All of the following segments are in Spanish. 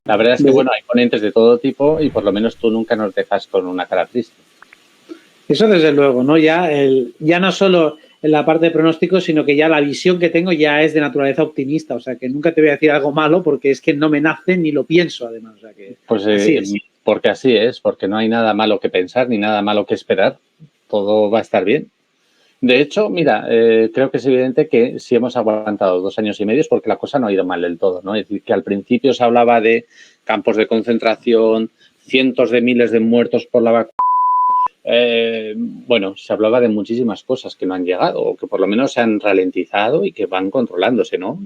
La verdad es que, bueno, hay ponentes de todo tipo y por lo menos tú nunca nos dejas con una cara triste. Eso desde luego, ¿no? Ya no solo en la parte de pronóstico, sino que ya la visión que tengo ya es de naturaleza optimista. O sea, que nunca te voy a decir algo malo porque es que no me nace ni lo pienso, además. O sea, que pues así es. Porque así es, porque no hay nada malo que pensar ni nada malo que esperar. Todo va a estar bien. De hecho, mira, creo que es evidente que si hemos aguantado 2 años y medio es porque la cosa no ha ido mal del todo, ¿no? Es decir, que al principio se hablaba de campos de concentración, cientos de miles de muertos por la vacuna. Bueno, se hablaba de muchísimas cosas que no han llegado o que por lo menos se han ralentizado y que van controlándose, ¿no?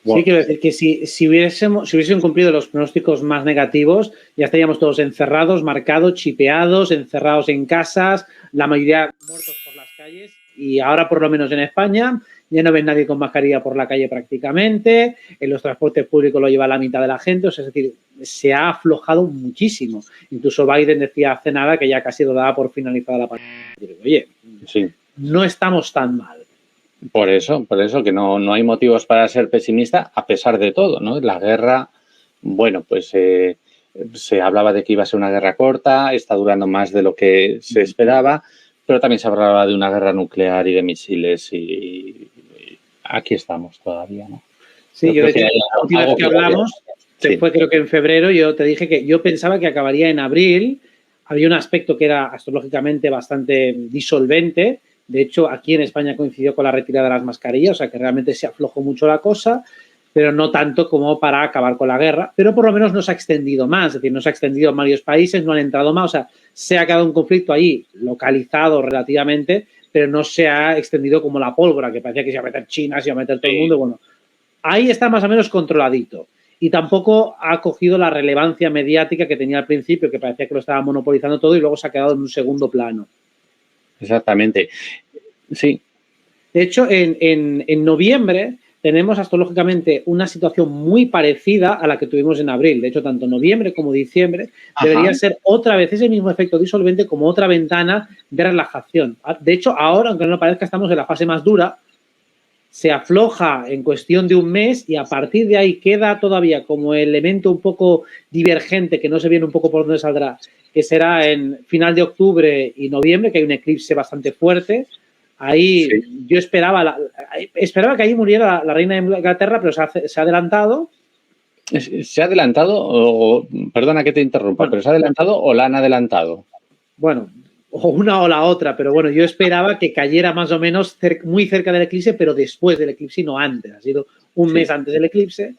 Sí, quiero decir que si hubiesen cumplido los pronósticos más negativos, ya estaríamos todos encerrados, marcados, chipeados, encerrados en casas, la mayoría muertos por las calles. Y ahora, por lo menos en España, ya no ves nadie con mascarilla por la calle prácticamente. En los transportes públicos lo lleva la mitad de la gente. O sea, es decir, se ha aflojado muchísimo. Incluso Biden decía hace nada que ya casi lo daba por finalizada la pandemia. Oye, sí, no estamos tan mal. Por eso que no hay motivos para ser pesimista a pesar de todo, ¿no? La guerra, bueno, pues se hablaba de que iba a ser una guerra corta, está durando más de lo que se esperaba, pero también se hablaba de una guerra nuclear y de misiles y aquí estamos todavía, ¿no? Sí, yo de hecho, la última vez que hablamos, fue creo que en febrero, yo te dije que yo pensaba que acabaría en abril. Había un aspecto que era astrológicamente bastante disolvente. De hecho, aquí en España coincidió con la retirada de las mascarillas, o sea que realmente se aflojó mucho la cosa, pero no tanto como para acabar con la guerra. Pero por lo menos no se ha extendido más, es decir, no se ha extendido en varios países, no han entrado más, o sea, se ha quedado un conflicto ahí localizado relativamente, pero no se ha extendido como la pólvora, que parecía que se iba a meter China, se iba a meter todo el mundo. Bueno, ahí está más o menos controladito. Y tampoco ha cogido la relevancia mediática que tenía al principio, que parecía que lo estaba monopolizando todo y luego se ha quedado en un segundo plano. Exactamente. Sí. De hecho, en noviembre tenemos astrológicamente una situación muy parecida a la que tuvimos en abril. De hecho, tanto noviembre como diciembre debería ser otra vez ese mismo efecto disolvente como otra ventana de relajación. De hecho, ahora, aunque no parezca, estamos en la fase más dura. Se afloja en cuestión de un mes y a partir de ahí queda todavía como elemento un poco divergente, que no se viene un poco por dónde saldrá, que será en final de octubre y noviembre, que hay un eclipse bastante fuerte. Ahí yo esperaba que ahí muriera la reina de Inglaterra, pero se ha adelantado. ¿Se ha adelantado? Perdona que te interrumpa, ¿pero se ha adelantado o la han adelantado? Bueno, o una o la otra, pero bueno, yo esperaba que cayera más o menos muy cerca del eclipse, pero después del eclipse y no antes. Ha sido un mes antes del eclipse.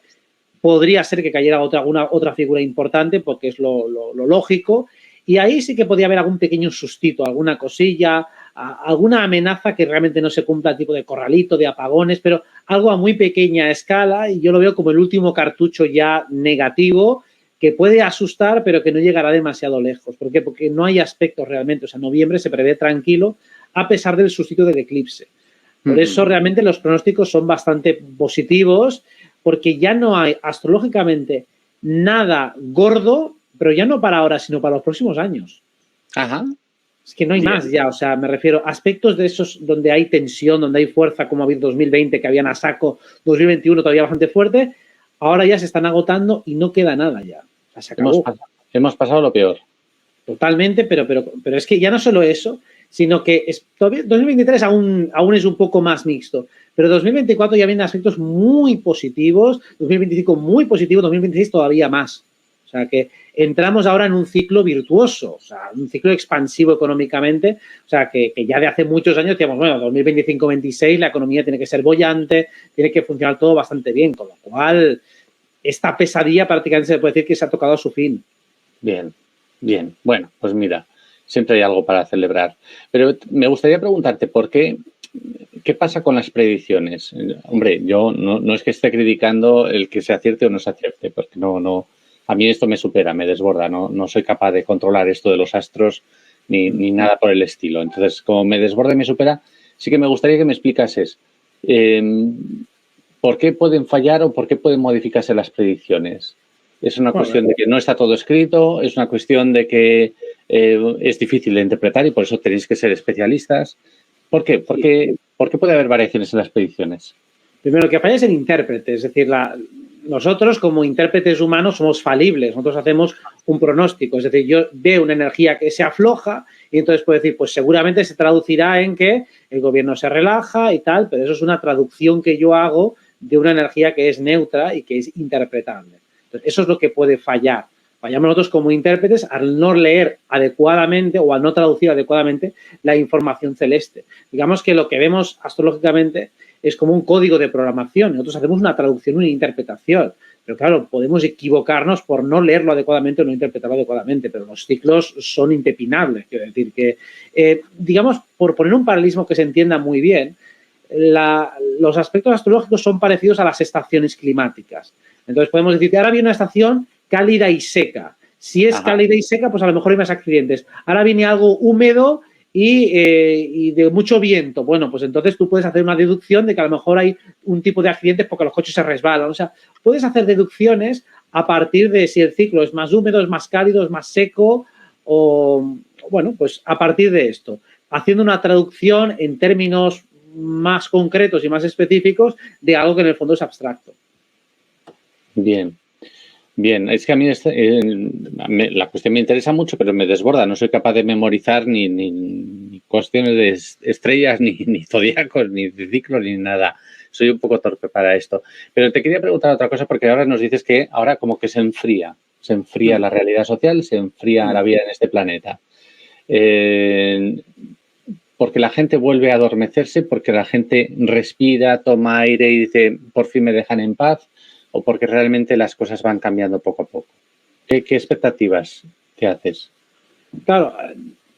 Podría ser que cayera otra figura importante porque es lo lógico. Y ahí sí que podía haber algún pequeño sustito, alguna cosilla, alguna amenaza que realmente no se cumpla, tipo de corralito, de apagones, pero algo a muy pequeña escala. Y yo lo veo como el último cartucho ya negativo, que puede asustar, pero que no llegará demasiado lejos. ¿Por qué? Porque no hay aspectos realmente. O sea, noviembre se prevé tranquilo a pesar del sustituto del eclipse. Por eso realmente los pronósticos son bastante positivos, porque ya no hay astrológicamente nada gordo, pero ya no para ahora, sino para los próximos años. Ajá. Es que no hay más ya, o sea, me refiero a aspectos de esos donde hay tensión, donde hay fuerza, como ha habido 2020, que habían a saco, 2021 todavía bastante fuerte. Ahora ya se están agotando y no queda nada ya. O sea, se acabó. Hemos pasado lo peor. Totalmente, pero es que ya no solo eso, sino que todavía 2023 aún es un poco más mixto. Pero 2024 ya vienen aspectos muy positivos, 2025 muy positivo, 2026 todavía más. O sea que entramos ahora en un ciclo virtuoso, o sea, un ciclo expansivo económicamente, o sea, que ya de hace muchos años decíamos, bueno, 2025-26 la economía tiene que ser bollante, tiene que funcionar todo bastante bien, con lo cual esta pesadilla prácticamente se puede decir que se ha tocado a su fin. Bien. Bueno, pues mira, siempre hay algo para celebrar. Pero me gustaría preguntarte, ¿qué pasa con las predicciones? Hombre, yo no es que esté criticando el que se acierte o no se acierte, porque no, a mí esto me supera, me desborda, no soy capaz de controlar esto de los astros ni nada por el estilo. Entonces, como me desborda y me supera, sí que me gustaría que me explicases por qué pueden fallar o por qué pueden modificarse las predicciones. ¿Es una cuestión de que no está todo escrito? ¿Es una cuestión de que es difícil de interpretar y por eso tenéis que ser especialistas? ¿Por qué? ¿Por qué puede haber variaciones en las predicciones? Primero, que falla es el intérprete, es decir, nosotros como intérpretes humanos somos falibles, nosotros hacemos un pronóstico, es decir, yo veo una energía que se afloja y entonces puedo decir, pues seguramente se traducirá en que el gobierno se relaja y tal, pero eso es una traducción que yo hago de una energía que es neutra y que es interpretable. Entonces, eso es lo que puede fallar. Fallamos nosotros como intérpretes al no leer adecuadamente o al no traducir adecuadamente la información celeste. Digamos que lo que vemos astrológicamente es como un código de programación. Nosotros hacemos una traducción, una interpretación. Pero claro, podemos equivocarnos por no leerlo adecuadamente o no interpretarlo adecuadamente, pero los ciclos son impepinables. Quiero decir que, digamos, por poner un paralelismo que se entienda muy bien, los aspectos astrológicos son parecidos a las estaciones climáticas. Entonces podemos decir que ahora viene una estación cálida y seca. Si es cálida y seca, pues a lo mejor hay más accidentes. Ahora viene algo húmedo y de mucho viento. Bueno, pues entonces tú puedes hacer una deducción de que a lo mejor hay un tipo de accidentes porque los coches se resbalan. O sea, puedes hacer deducciones a partir de si el ciclo es más húmedo, es más cálido, es más seco o, bueno, pues a partir de esto. Haciendo una traducción en términos más concretos y más específicos de algo que en el fondo es abstracto. Bien. Bien, es que a mí la cuestión me interesa mucho, pero me desborda. No soy capaz de memorizar ni cuestiones de estrellas, ni zodíacos, ni de ciclos, ni nada. Soy un poco torpe para esto. Pero te quería preguntar otra cosa, porque ahora nos dices que ahora como que se enfría la realidad social, se enfría la vida en este planeta. Porque la gente vuelve a adormecerse, porque la gente respira, toma aire y dice, por fin me dejan en paz, o porque realmente las cosas van cambiando poco a poco. ¿Qué expectativas te haces? Claro,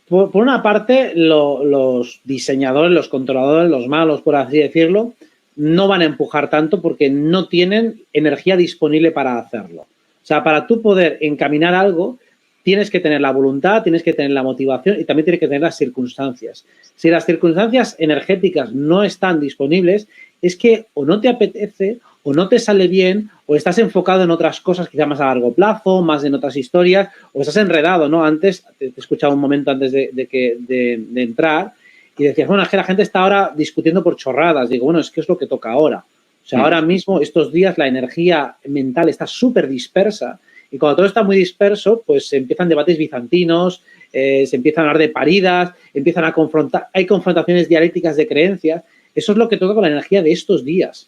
por una parte, los diseñadores, los controladores, los malos, por así decirlo, no van a empujar tanto porque no tienen energía disponible para hacerlo. O sea, para tú poder encaminar algo, tienes que tener la voluntad, tienes que tener la motivación y también tienes que tener las circunstancias. Si las circunstancias energéticas no están disponibles, es que o no te apetece o no te sale bien o estás enfocado en otras cosas quizá más a largo plazo, más en otras historias o estás enredado, ¿no? Antes, te escuchaba un momento antes de entrar y decías, bueno, es que la gente está ahora discutiendo por chorradas. Digo, bueno, es que es lo que toca ahora. O sea, ahora mismo, estos días, la energía mental está súper dispersa y cuando todo está muy disperso, pues se empiezan debates bizantinos, se empiezan a hablar de paridas, empiezan a confrontar, hay confrontaciones dialécticas de creencias. Eso es lo que toca con la energía de estos días.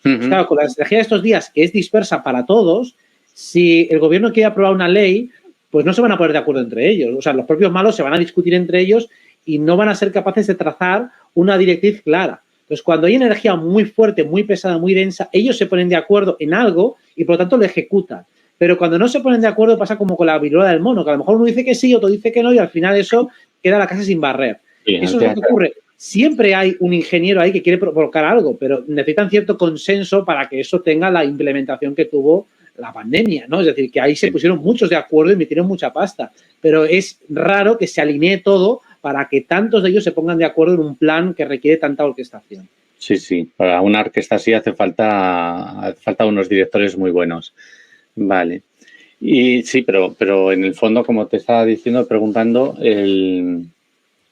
Claro, con la energía de estos días, que es dispersa para todos, si el gobierno quiere aprobar una ley, pues no se van a poner de acuerdo entre ellos. O sea, los propios malos se van a discutir entre ellos y no van a ser capaces de trazar una directriz clara. Entonces, cuando hay energía muy fuerte, muy pesada, muy densa, ellos se ponen de acuerdo en algo y, por lo tanto, lo ejecutan. Pero cuando no se ponen de acuerdo pasa como con la viruela del mono, que a lo mejor uno dice que sí, otro dice que no y al final eso queda la casa sin barrer. Sí, eso es lo que ocurre. Siempre hay un ingeniero ahí que quiere provocar algo, pero necesitan cierto consenso para que eso tenga la implementación que tuvo la pandemia, ¿no? Es decir, que ahí se pusieron muchos de acuerdo y metieron mucha pasta, pero es raro que se alinee todo para que tantos de ellos se pongan de acuerdo en un plan que requiere tanta orquestación. Sí, sí, para una orquesta así hace falta unos directores muy buenos. Vale. Y sí, pero en el fondo, como te estaba diciendo, preguntando,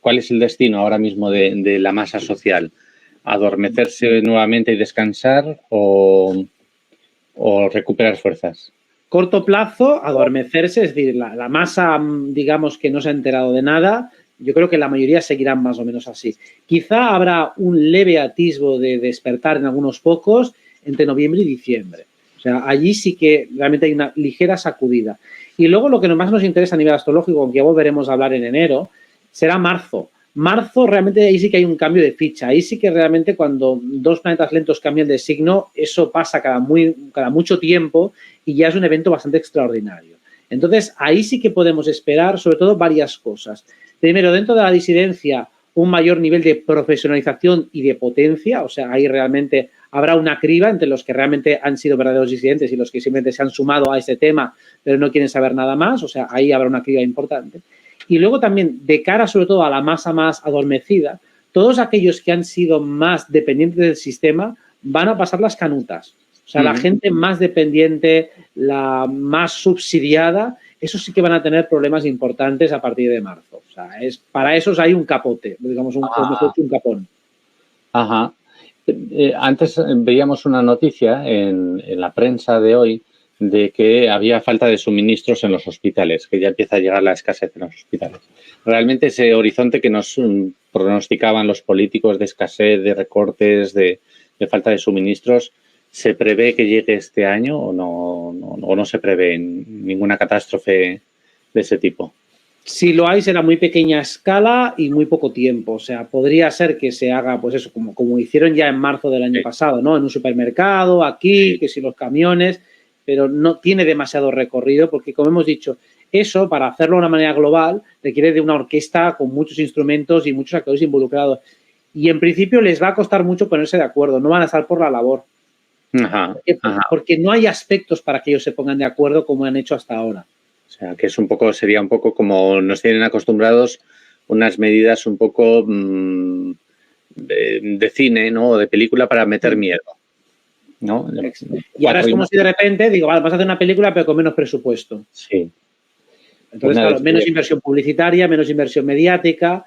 ¿cuál es el destino ahora mismo de la masa social? ¿Adormecerse nuevamente y descansar o recuperar fuerzas? Corto plazo, adormecerse, es decir, la masa, digamos, que no se ha enterado de nada, yo creo que la mayoría seguirán más o menos así. Quizá habrá un leve atisbo de despertar en algunos pocos entre noviembre y diciembre. O sea, allí sí que realmente hay una ligera sacudida. Y luego lo que más nos interesa a nivel astrológico, aunque ya volveremos a hablar en enero, será marzo. Marzo realmente ahí sí que hay un cambio de ficha. Ahí sí que realmente cuando dos planetas lentos cambian de signo, eso pasa cada mucho tiempo y ya es un evento bastante extraordinario. Entonces, ahí sí que podemos esperar sobre todo varias cosas. Primero, dentro de la disidencia, un mayor nivel de profesionalización y de potencia. O sea, ahí realmente habrá una criba entre los que realmente han sido verdaderos disidentes y los que simplemente se han sumado a ese tema, pero no quieren saber nada más. O sea, ahí habrá una criba importante. Y luego también, de cara sobre todo a la masa más adormecida, todos aquellos que han sido más dependientes del sistema van a pasar las canutas. O sea, la gente más dependiente, la más subsidiada, esos sí que van a tener problemas importantes a partir de marzo. O sea, para esos hay un capote, digamos, un capón. Ajá. Antes veíamos una noticia en la prensa de hoy de que había falta de suministros en los hospitales, que ya empieza a llegar la escasez en los hospitales. Realmente ese horizonte que nos pronosticaban los políticos de escasez, de recortes, de falta de suministros, ¿se prevé que llegue este año o no se prevé ninguna catástrofe de ese tipo? Si lo hay, será muy pequeña escala y muy poco tiempo. O sea, podría ser que se haga, pues eso, como hicieron ya en marzo del año pasado, ¿no? En un supermercado, aquí, que si los camiones, pero no tiene demasiado recorrido porque, como hemos dicho, eso, para hacerlo de una manera global, requiere de una orquesta con muchos instrumentos y muchos actores involucrados. Y, en principio, les va a costar mucho ponerse de acuerdo. No van a estar por la labor. Ajá, porque no hay aspectos para que ellos se pongan de acuerdo como han hecho hasta ahora. O sea, que sería un poco como nos tienen acostumbrados unas medidas un poco de cine, ¿no? O de película para meter miedo, ¿no? Y ahora es como si de repente digo, vale, vas a hacer una película pero con menos presupuesto. Sí. Entonces, claro, menos inversión publicitaria, menos inversión mediática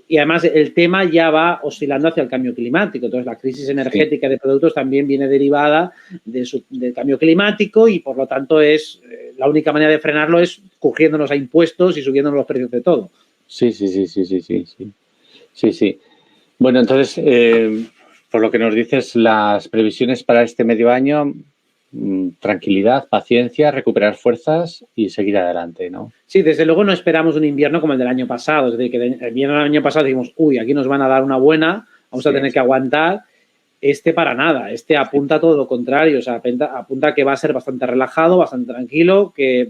y además el tema ya va oscilando hacia el cambio climático. Entonces, la crisis energética de productos también viene derivada del cambio climático y, por lo tanto, la única manera de frenarlo es cogiéndonos a impuestos y subiéndonos los precios de todo. Sí. Bueno, entonces, por lo que nos dices, las previsiones para este medio año, tranquilidad, paciencia, recuperar fuerzas y seguir adelante, ¿no? Sí, desde luego no esperamos un invierno como el del año pasado. Es decir, que el invierno del año pasado dijimos, uy, aquí nos van a dar una buena, vamos a tener que aguantar. Para nada, apunta a todo lo contrario, o sea, apunta a que va a ser bastante relajado, bastante tranquilo, que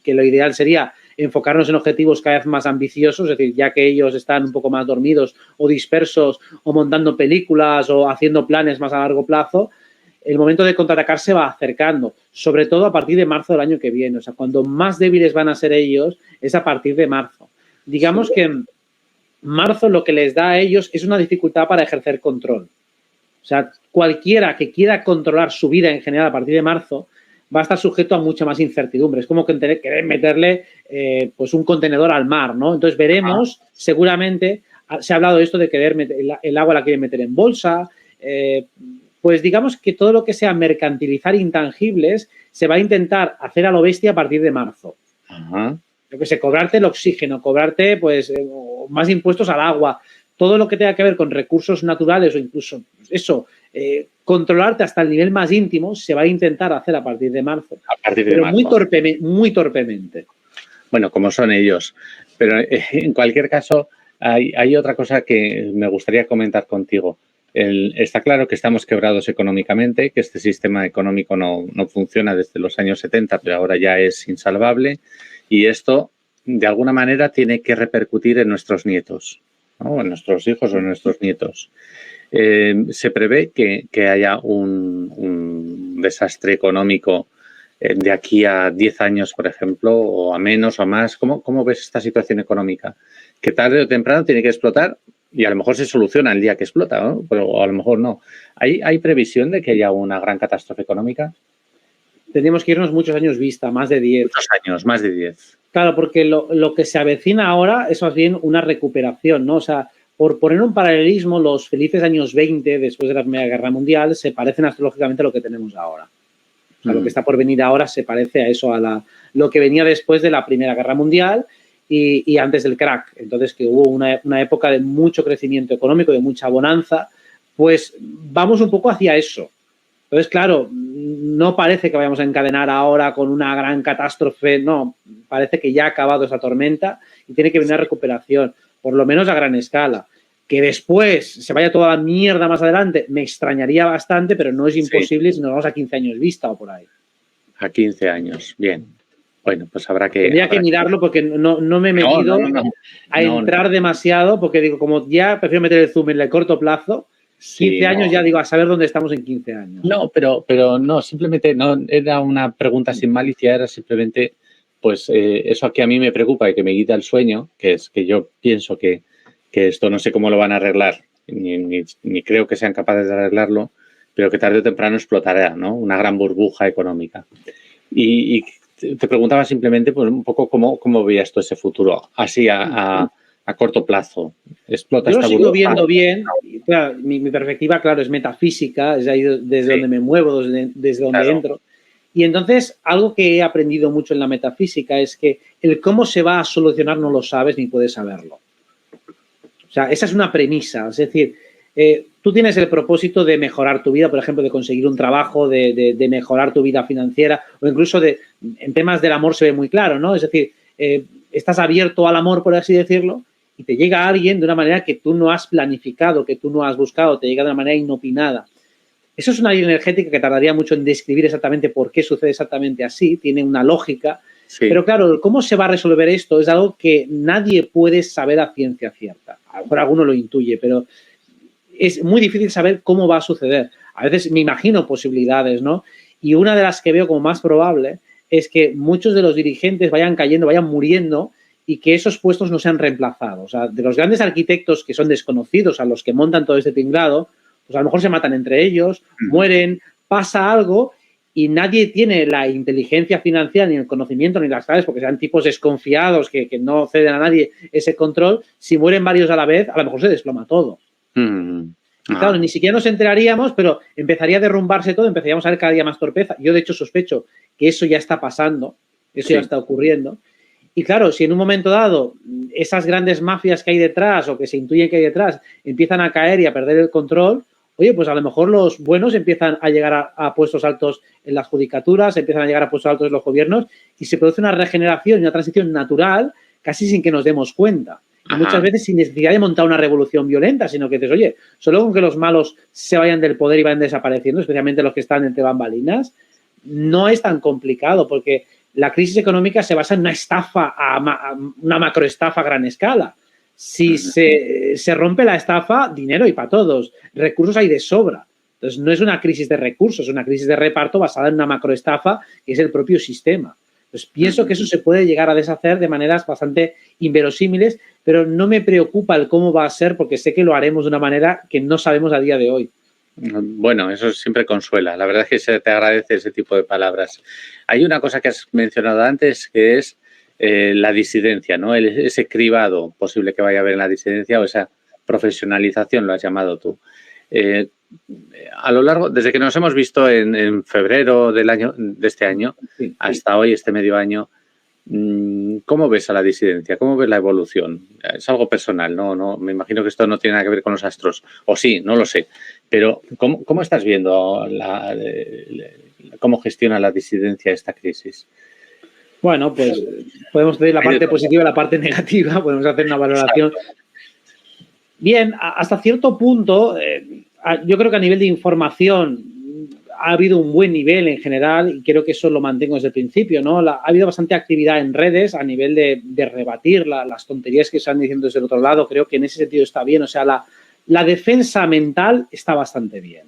lo ideal sería enfocarnos en objetivos cada vez más ambiciosos, es decir, ya que ellos están un poco más dormidos o dispersos o montando películas o haciendo planes más a largo plazo, el momento de contraatacar se va acercando, sobre todo a partir de marzo del año que viene. O sea, cuando más débiles van a ser ellos es a partir de marzo. Digamos que en marzo lo que les da a ellos es una dificultad para ejercer control. O sea, cualquiera que quiera controlar su vida en general a partir de marzo va a estar sujeto a mucha más incertidumbre. Es como que querer meterle pues un contenedor al mar, ¿no? Entonces veremos, seguramente, se ha hablado de esto de querer meter, el agua la quieren meter en bolsa. Pues digamos que todo lo que sea mercantilizar intangibles se va a intentar hacer a lo bestia a partir de marzo. Yo que sé, cobrarte el oxígeno, cobrarte pues más impuestos al agua, todo lo que tenga que ver con recursos naturales o incluso eso, controlarte hasta el nivel más íntimo se va a intentar hacer a partir de marzo. Pero muy torpemente. Bueno, como son ellos. Pero en cualquier caso, hay otra cosa que me gustaría comentar contigo. Está claro que estamos quebrados económicamente, que este sistema económico no funciona desde los años 70, pero ahora ya es insalvable y esto, de alguna manera, tiene que repercutir en nuestros nietos, ¿no? En nuestros hijos o en nuestros nietos. Se prevé que haya un desastre económico de aquí a 10 años, por ejemplo, o a menos o más. ¿Cómo ves esta situación económica? Que tarde o temprano tiene que explotar. Y a lo mejor se soluciona el día que explota, ¿no? Pero a lo mejor no. ¿Hay previsión de que haya una gran catástrofe económica? Tendríamos que irnos muchos años vista, más de 10. Muchos años, más de 10. Claro, porque lo que se avecina ahora es más bien una recuperación, ¿no? O sea, por poner un paralelismo, los felices años 20, después de la Primera Guerra Mundial, se parecen astrológicamente a lo que tenemos ahora. O sea, lo que está por venir ahora se parece a eso, a lo que venía después de la Primera Guerra Mundial y antes del crack. Entonces, que hubo una época de mucho crecimiento económico, de mucha bonanza, pues vamos un poco hacia eso. Entonces, claro, no parece que vayamos a encadenar ahora con una gran catástrofe, no, parece que ya ha acabado esa tormenta y tiene que venir una recuperación, por lo menos a gran escala. Que después se vaya toda la mierda más adelante, me extrañaría bastante, pero no es imposible si nos vamos a 15 años vista o por ahí. A 15 años, bien. Bueno, pues habrá que... Tendría que mirarlo porque no me he metido a entrar demasiado, porque digo, como ya prefiero meter el zoom en el corto plazo, 15 años ya digo, a saber dónde estamos en 15 años. No, pero no, simplemente no era una pregunta sin malicia, era simplemente, pues, eso que a mí me preocupa y que me quita el sueño, que es que yo pienso que esto no sé cómo lo van a arreglar, ni creo que sean capaces de arreglarlo, pero que tarde o temprano explotará, ¿no? Una gran burbuja económica. Y te preguntaba simplemente pues, un poco cómo veías tú ese futuro, así a a corto plazo? ¿Explota Yo lo esta sigo burbuja? viendo bien. Y, claro, mi perspectiva, claro, es metafísica, es ahí desde donde me muevo, desde donde entro. Y entonces, algo que he aprendido mucho en la metafísica es que el cómo se va a solucionar no lo sabes ni puedes saberlo. O sea, esa es una premisa. Es decir, tú tienes el propósito de mejorar tu vida, por ejemplo, de conseguir un trabajo, de mejorar tu vida financiera o incluso en temas del amor se ve muy claro, ¿no? Es decir, estás abierto al amor, por así decirlo, y te llega alguien de una manera que tú no has planificado, que tú no has buscado, te llega de una manera inopinada. Eso es una ley energética que tardaría mucho en describir exactamente por qué sucede exactamente así, tiene una lógica, sí. Pero claro, ¿cómo se va a resolver esto? Es algo que nadie puede saber a ciencia cierta. A lo mejor alguno lo intuye, pero es muy difícil saber cómo va a suceder. A veces me imagino posibilidades, ¿no? Y una de las que veo como más probable es que muchos de los dirigentes vayan cayendo, vayan muriendo y que esos puestos no sean reemplazados. O sea, de los grandes arquitectos que son desconocidos, a los que montan todo este tinglado, pues a lo mejor se matan entre ellos, mueren, pasa algo y nadie tiene la inteligencia financiera, ni el conocimiento, ni las claves, porque sean tipos desconfiados que no ceden a nadie ese control. Si mueren varios a la vez, a lo mejor se desploma todo. Y claro, ni siquiera nos enteraríamos, pero empezaría a derrumbarse todo, empezaríamos a ver cada día más torpeza. Yo, de hecho, sospecho que eso ya está pasando, eso ya está ocurriendo. Y claro, si en un momento dado esas grandes mafias que hay detrás o que se intuyen que hay detrás empiezan a caer y a perder el control, oye, pues a lo mejor los buenos empiezan a llegar a puestos altos en las judicaturas, empiezan a llegar a puestos altos en los gobiernos y se produce una regeneración y una transición natural casi sin que nos demos cuenta. Y muchas veces sin necesidad de montar una revolución violenta, sino que dices, oye, solo con que los malos se vayan del poder y vayan desapareciendo, especialmente los que están entre bambalinas, no es tan complicado porque la crisis económica se basa en una estafa, una macroestafa a gran escala. Si se rompe la estafa, dinero hay para todos, recursos hay de sobra. Entonces, no es una crisis de recursos, es una crisis de reparto basada en una macroestafa que es el propio sistema. Entonces, pienso que eso se puede llegar a deshacer de maneras bastante inverosímiles, pero no me preocupa el cómo va a ser porque sé que lo haremos de una manera que no sabemos a día de hoy. Bueno, eso siempre consuela. La verdad es que se te agradece ese tipo de palabras. Hay una cosa que has mencionado antes que es la disidencia, ¿no? Ese cribado posible que vaya a haber en la disidencia o esa profesionalización, lo has llamado tú. A lo largo, desde que nos hemos visto en febrero de este año hasta hoy, este medio año, ¿cómo ves a la disidencia? ¿Cómo ves la evolución? Es algo personal, ¿no? Me imagino que esto no tiene nada que ver con los astros. O sí, no lo sé. Pero, ¿cómo estás viendo cómo gestiona la disidencia esta crisis? Bueno, pues podemos ver la parte positiva y la parte negativa. Podemos hacer una valoración. Bien, hasta cierto punto, yo creo que a nivel de información ha habido un buen nivel en general y creo que eso lo mantengo desde el principio, ¿no? Ha habido bastante actividad en redes a nivel de rebatir las tonterías que se están diciendo desde el otro lado. Creo que en ese sentido está bien. O sea, la defensa mental está bastante bien.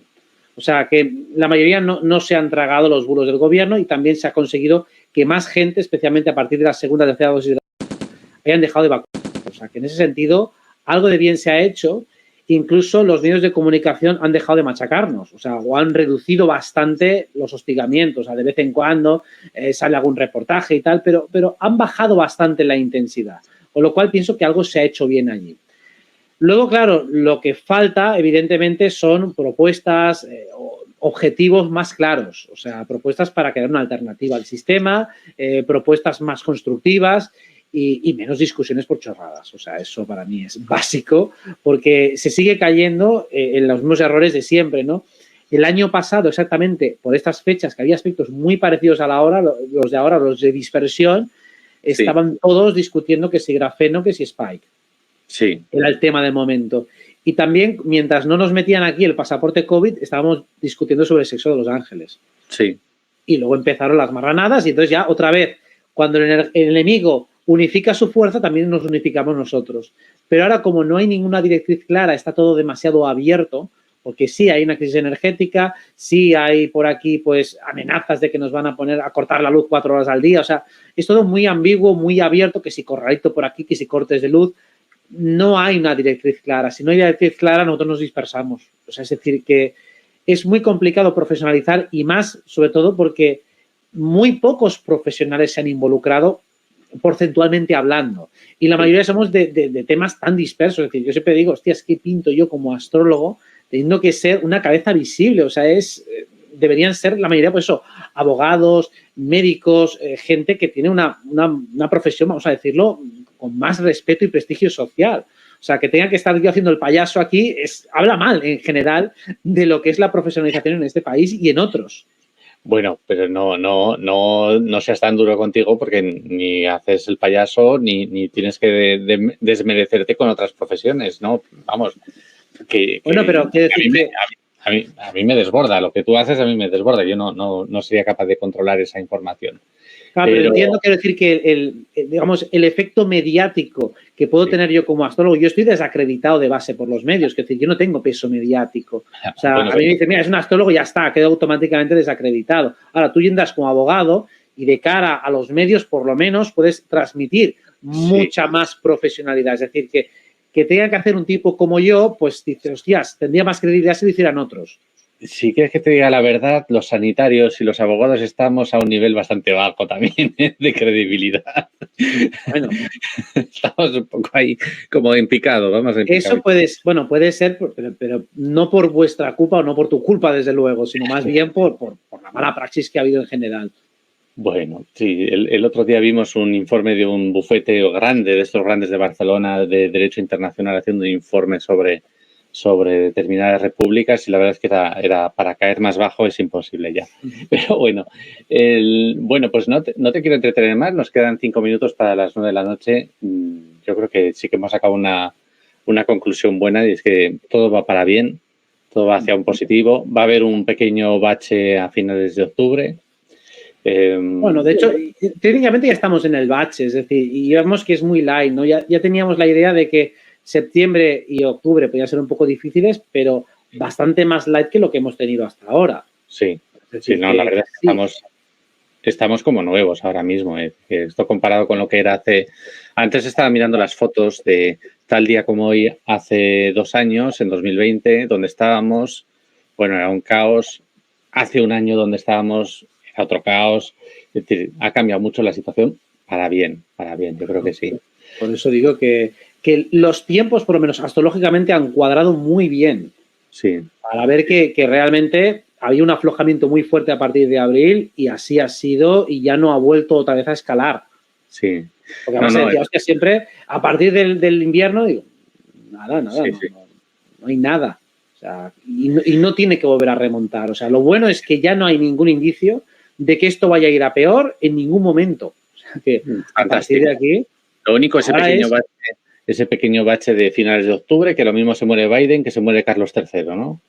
O sea, que la mayoría no se han tragado los bulos del gobierno y también se ha conseguido que más gente, especialmente a partir de la segunda y tercera dosis, hayan dejado de vacunar. O sea, que en ese sentido algo de bien se ha hecho. Incluso los medios de comunicación han dejado de machacarnos, o sea, o han reducido bastante los hostigamientos. O sea, de vez en cuando sale algún reportaje y tal, pero han bajado bastante la intensidad, con lo cual pienso que algo se ha hecho bien allí. Luego, claro, lo que falta, evidentemente, son propuestas, objetivos más claros, o sea, propuestas para crear una alternativa al sistema, propuestas más constructivas y menos discusiones por chorradas. O sea, eso para mí es básico porque se sigue cayendo en los mismos errores de siempre, ¿no? El año pasado, exactamente, por estas fechas, que había aspectos muy parecidos a los de ahora, los de dispersión, estaban todos discutiendo que si grafeno, que si Spike. Sí. Era el tema del momento. Y también, mientras no nos metían aquí el pasaporte COVID, estábamos discutiendo sobre el sexo de los ángeles. Sí. Y luego empezaron las marranadas y entonces ya otra vez, cuando el enemigo unifica su fuerza, también nos unificamos nosotros. Pero ahora, como no hay ninguna directriz clara, está todo demasiado abierto, porque sí hay una crisis energética, sí hay por aquí pues amenazas de que nos van a poner a cortar la luz 4 horas al día. O sea, es todo muy ambiguo, muy abierto, que si corralito por aquí, que si cortes de luz. No hay una directriz clara. Si no hay directriz clara, nosotros nos dispersamos. O sea, es decir, que es muy complicado profesionalizar y más, sobre todo, porque muy pocos profesionales se han involucrado porcentualmente hablando. Y la mayoría somos de temas tan dispersos. Es decir, yo siempre digo, hostia, es que pinto yo como astrólogo teniendo que ser una cabeza visible. O sea, deberían ser la mayoría, pues eso, abogados, médicos, gente que tiene una profesión, vamos a decirlo, con más respeto y prestigio social. O sea, que tenga que estar yo haciendo el payaso aquí habla mal, en general, de lo que es la profesionalización en este país y en otros. Bueno, pero no seas tan duro contigo porque ni haces el payaso ni tienes que desmerecerte con otras profesiones, ¿no? Vamos, bueno, pero quiero decir que... A mí me desborda. Lo que tú haces a mí me desborda. Yo no sería capaz de controlar esa información. Claro, pero entiendo, quiero decir que digamos, el efecto mediático que puedo tener yo como astrólogo, yo estoy desacreditado de base por los medios, es decir, yo no tengo peso mediático. O sea, bueno, a mí me dicen, mira, es un astrólogo y ya está, queda automáticamente desacreditado. Ahora, tú entras como abogado y de cara a los medios, por lo menos, puedes transmitir mucha más profesionalidad. Es decir, que tenga que hacer un tipo como yo, pues dices, hostias, tendría más credibilidad si lo hicieran otros. Si quieres que te diga la verdad, los sanitarios y los abogados estamos a un nivel bastante bajo también de credibilidad. Bueno, estamos un poco ahí como en picado, vamos en picado. Eso puede ser, pero no por vuestra culpa o no por tu culpa, desde luego, sino más bien por la mala praxis que ha habido en general. Bueno, sí, el otro día vimos un informe de un bufete grande, de estos grandes de Barcelona, de Derecho Internacional, haciendo un informe sobre determinadas repúblicas y la verdad es que era para caer más bajo es imposible ya. Pero bueno, pues no te quiero entretener más, nos quedan 5 minutos para las 9 de la noche. Yo creo que sí que hemos sacado una conclusión buena y es que todo va para bien, todo va hacia un positivo. Va a haber un pequeño bache a finales de octubre. Bueno, de hecho, técnicamente ya estamos en el bache, es decir, y vemos que es muy light, ¿no? Ya teníamos la idea de que septiembre y octubre podían ser un poco difíciles, pero bastante más light que lo que hemos tenido hasta ahora. Sí, la verdad es que estamos como nuevos ahora mismo. Esto comparado con lo que era antes estaba mirando las fotos de tal día como hoy, hace 2 años, en 2020, donde estábamos, bueno, era un caos. Hace un año donde estábamos, era otro caos. Es decir, ha cambiado mucho la situación para bien, yo creo que sí. Por eso digo que los tiempos, por lo menos astrológicamente, han cuadrado muy bien. Sí. Para ver que realmente había un aflojamiento muy fuerte a partir de abril y así ha sido y ya no ha vuelto otra vez a escalar. Sí. Porque además decía, hostia, siempre a partir del invierno, digo, nada, sí, no hay nada. O sea, y no tiene que volver a remontar. O sea, lo bueno es que ya no hay ningún indicio de que esto vaya a ir a peor en ningún momento. O sea, que a partir de aquí... Lo único, ese pequeño bache de finales de octubre, que lo mismo se muere Biden que se muere Carlos III, ¿no?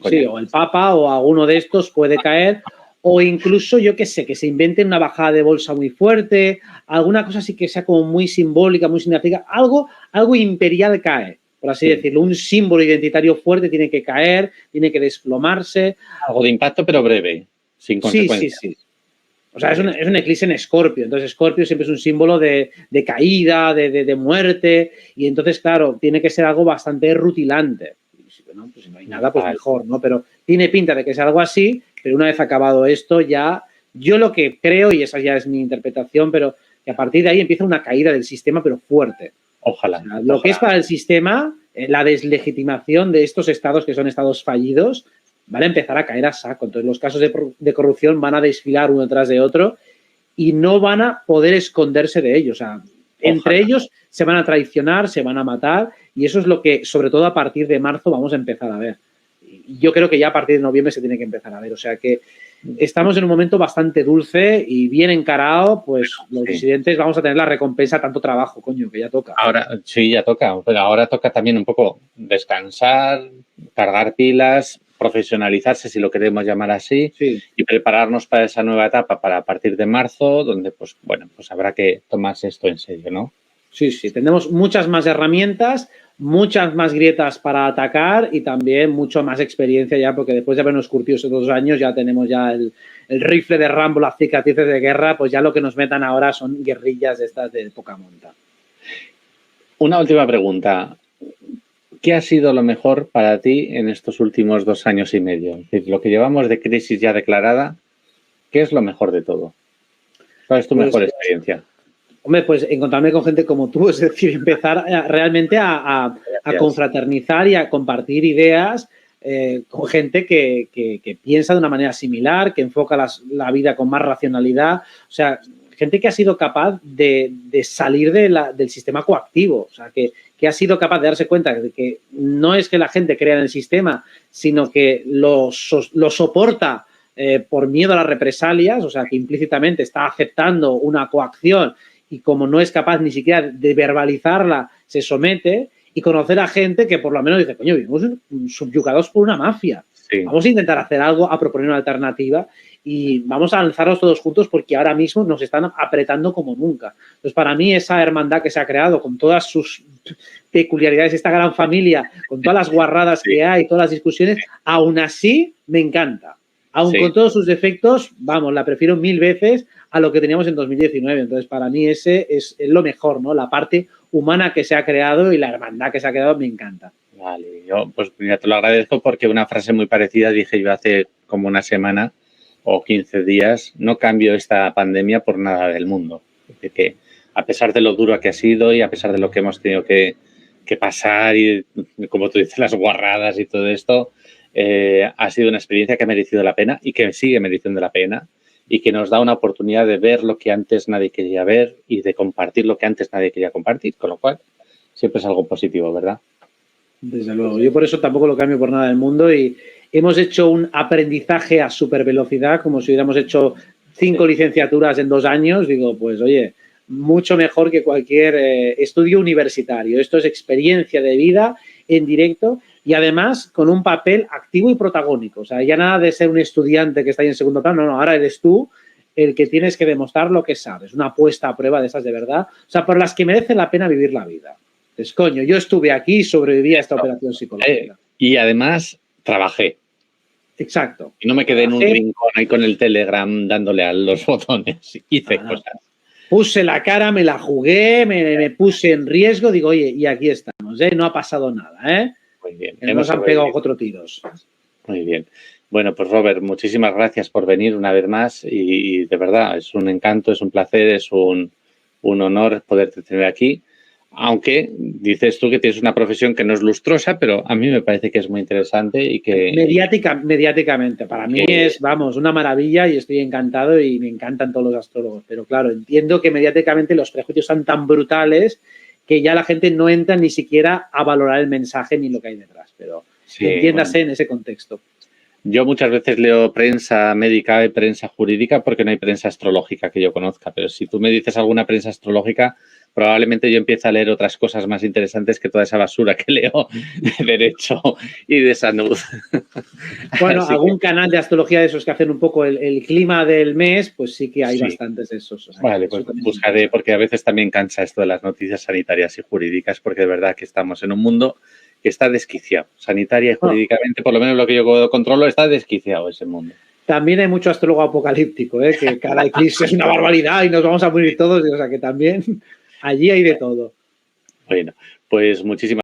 Sí, o el Papa o alguno de estos puede caer, o incluso, yo qué sé, que se inventen una bajada de bolsa muy fuerte, alguna cosa así que sea como muy simbólica, muy significativa, algo imperial cae, por así decirlo, un símbolo identitario fuerte tiene que caer, tiene que desplomarse. Algo de impacto, pero breve, sin consecuencias. Sí. O sea, es un eclipse en Escorpio. Entonces, Escorpio siempre es un símbolo de caída, de muerte. Y entonces, claro, tiene que ser algo bastante rutilante. Bueno, pues si no hay nada, pues mejor, ¿no? Pero tiene pinta de que es algo así, pero una vez acabado esto, ya... Yo lo que creo, y esa ya es mi interpretación, pero que a partir de ahí empieza una caída del sistema, pero fuerte. Ojalá. O sea, lo que es para el sistema, la deslegitimación de estos estados que son estados fallidos, van a empezar a caer a saco. Entonces, los casos de corrupción van a desfilar uno tras de otro y no van a poder esconderse de ellos. O sea, entre ellos se van a traicionar, se van a matar y eso es lo que, sobre todo a partir de marzo, vamos a empezar a ver. Y yo creo que ya a partir de noviembre se tiene que empezar a ver. O sea que estamos en un momento bastante dulce y bien encarado, pues los disidentes vamos a tener la recompensa tanto trabajo, coño, que ya toca. Ahora, sí, ya toca. Pero ahora toca también un poco descansar, cargar pilas, profesionalizarse, si lo queremos llamar así, y prepararnos para esa nueva etapa para a partir de marzo, donde, pues, bueno, pues habrá que tomarse esto en serio, ¿no? Sí, tenemos muchas más herramientas, muchas más grietas para atacar y también mucho más experiencia ya, porque después de habernos curtido esos 2 años ya tenemos ya el rifle de Rambo, las cicatrices de guerra, pues ya lo que nos metan ahora son guerrillas estas de poca monta. Una última pregunta. ¿Qué ha sido lo mejor para ti en estos últimos 2 años y medio? Es decir, lo que llevamos de crisis ya declarada, ¿qué es lo mejor de todo? ¿Cuál es tu mejor experiencia? Hombre, pues encontrarme con gente como tú, es decir, empezar realmente a confraternizar y a compartir ideas con gente que piensa de una manera similar, que enfoca la vida con más racionalidad. O sea, gente que ha sido capaz de salir del sistema coactivo. O sea, que ha sido capaz de darse cuenta de que no es que la gente crea en el sistema, sino que lo soporta por miedo a las represalias, o sea, que implícitamente está aceptando una coacción y como no es capaz ni siquiera de verbalizarla, se somete, y conocer a gente que por lo menos dice, coño, vivimos subyugados por una mafia. Sí. Vamos a intentar hacer algo, a proponer una alternativa y vamos a lanzarnos todos juntos porque ahora mismo nos están apretando como nunca. Entonces, para mí, esa hermandad que se ha creado con todas sus peculiaridades, esta gran familia, con todas las guarradas que hay, todas las discusiones, aún así me encanta. Aún con todos sus defectos, vamos, la prefiero 1000 veces a lo que teníamos en 2019. Entonces, para mí ese es lo mejor, ¿no? La parte humana que se ha creado y la hermandad que se ha creado me encanta. Vale, yo pues mira, te lo agradezco porque una frase muy parecida dije yo hace como una semana o 15 días, no cambio esta pandemia por nada del mundo. Es decir, que a pesar de lo duro que ha sido y a pesar de lo que hemos tenido que pasar y, como tú dices, las guarradas y todo esto, ha sido una experiencia que ha merecido la pena y que sigue mereciendo la pena y que nos da una oportunidad de ver lo que antes nadie quería ver y de compartir lo que antes nadie quería compartir, con lo cual siempre es algo positivo, ¿verdad? Desde luego. Yo por eso tampoco lo cambio por nada del mundo y hemos hecho un aprendizaje a super velocidad, como si hubiéramos hecho 5 licenciaturas en 2 años. Digo, pues oye, mucho mejor que cualquier estudio universitario. Esto es experiencia de vida en directo y además con un papel activo y protagónico. O sea, ya nada de ser un estudiante que está ahí en segundo plano, no, ahora eres tú el que tienes que demostrar lo que sabes. Una puesta a prueba de esas de verdad. O sea, por las que merece la pena vivir la vida. Pues coño, yo estuve aquí y sobreviví a esta operación psicológica. Y además trabajé. Exacto. Y no me quedé en un rincón ahí con el Telegram dándole a los botones. Hice cosas. Puse la cara, me la jugué, me puse en riesgo. Digo, oye, y aquí estamos, ¿eh? No ha pasado nada, ¿eh? Muy bien. Nos han pegado 4 tiros. Muy bien. Bueno, pues Robert, muchísimas gracias por venir una vez más y de verdad es un encanto, es un placer, es un honor poderte tener aquí. Aunque dices tú que tienes una profesión que no es lustrosa, pero a mí me parece que es muy interesante y que... Mediáticamente. Para mí es, vamos, una maravilla y estoy encantado y me encantan todos los astrólogos. Pero claro, entiendo que mediáticamente los prejuicios son tan brutales que ya la gente no entra ni siquiera a valorar el mensaje ni lo que hay detrás. Pero entiéndase en ese contexto. Yo muchas veces leo prensa médica y prensa jurídica porque no hay prensa astrológica que yo conozca. Pero si tú me dices alguna prensa astrológica, probablemente yo empiece a leer otras cosas más interesantes que toda esa basura que leo de derecho y de salud. Bueno, algún canal de astrología de esos que hacen un poco el clima del mes, pues sí que hay bastantes de esos. O sea, vale, pues buscaré, porque a veces también cansa esto de las noticias sanitarias y jurídicas, porque de verdad que estamos en un mundo que está desquiciado. Sanitaria y jurídicamente, por lo menos lo que yo controlo, está desquiciado ese mundo. También hay mucho astrólogo apocalíptico, que cada eclipse es una barbaridad y nos vamos a morir todos. O sea, que también allí hay de todo. Bueno, pues muchísimas